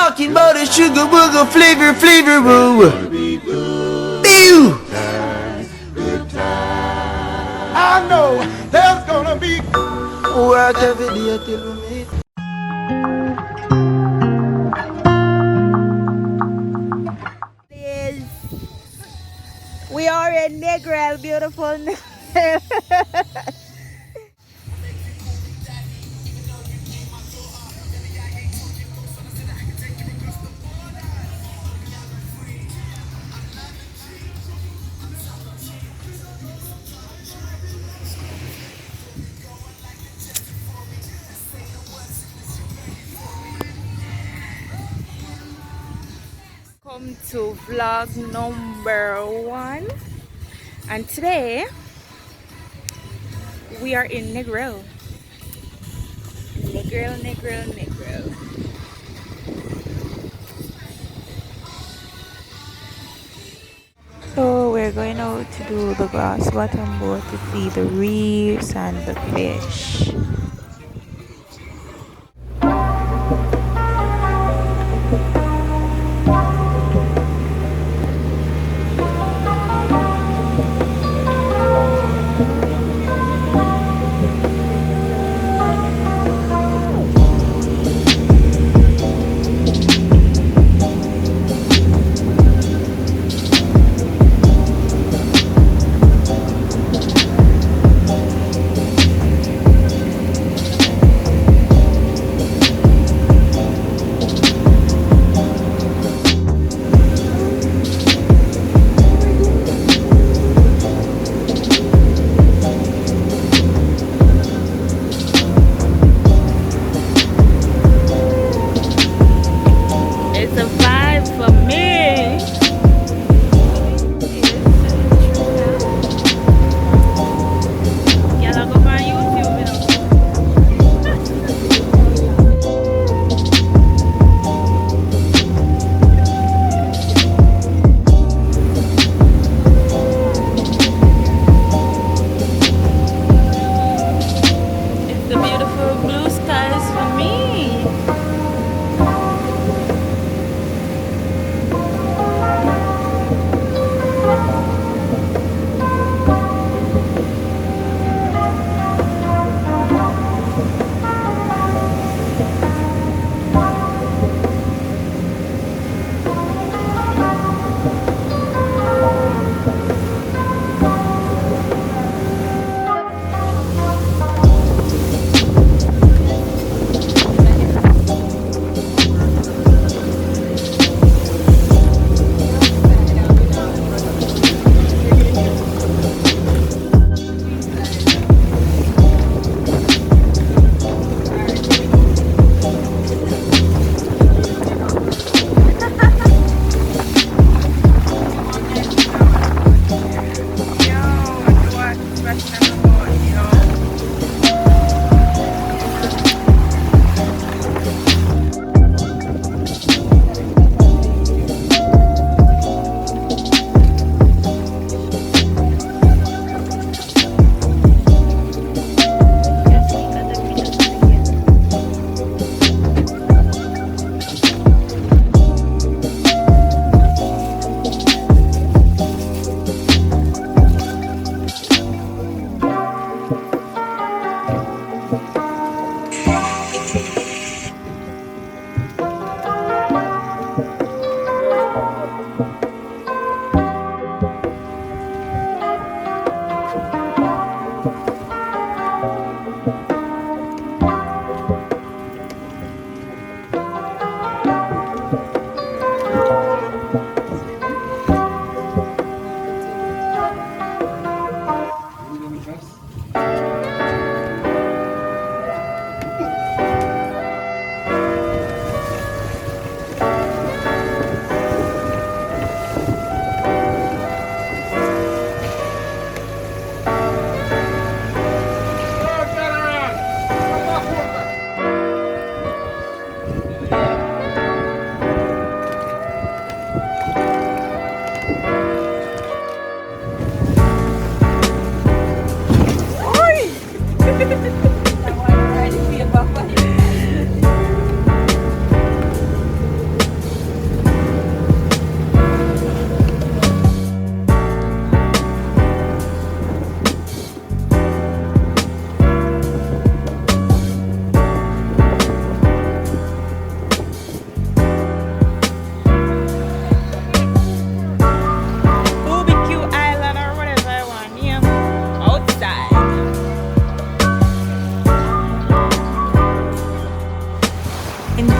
talking about a sugar booger flavor boo. Ew. I know there's gonna be Work every day till we meet. Is we are in Negril, beautiful Negril. Welcome to vlog number 1, and today we are in Negril. Negril. So we're going out to do the grass bottom boat to see the reefs and the fish.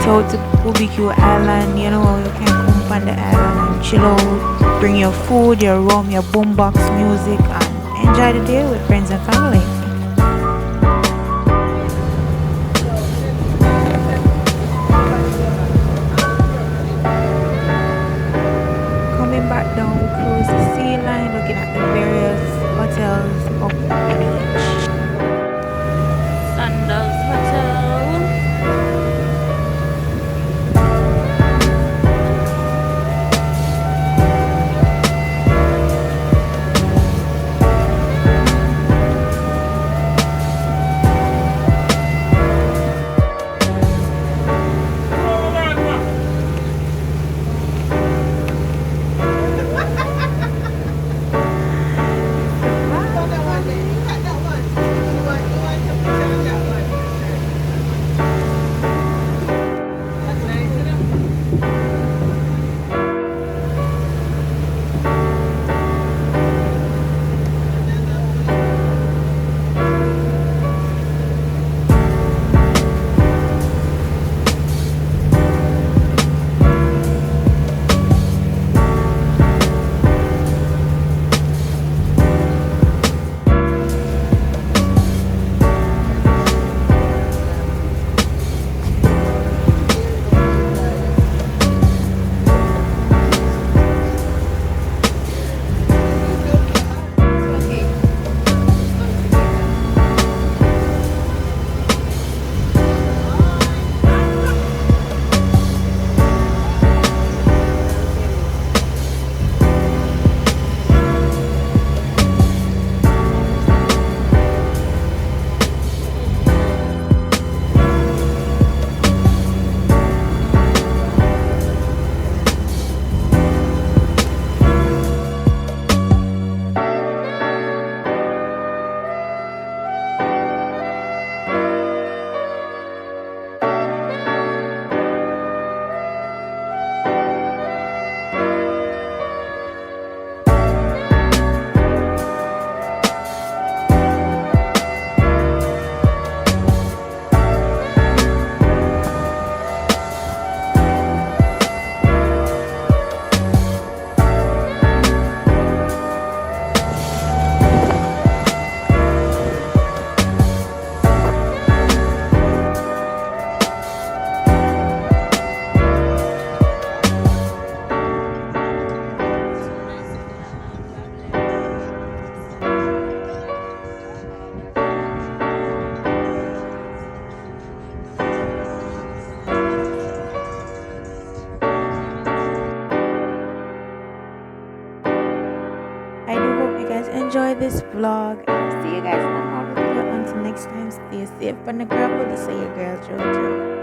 out to Booby Island. You know, you can come on the island and chill out, bring your food, your rum, your boombox music, and enjoy the day with friends and family. Coming back down, we cruise the sea line, looking at the various hotels up the beach. Sandals Hotel. I do hope you guys enjoy this vlog. And see you guys in another video. Until next time, stay safe on the gravel. This is your girl Jojo.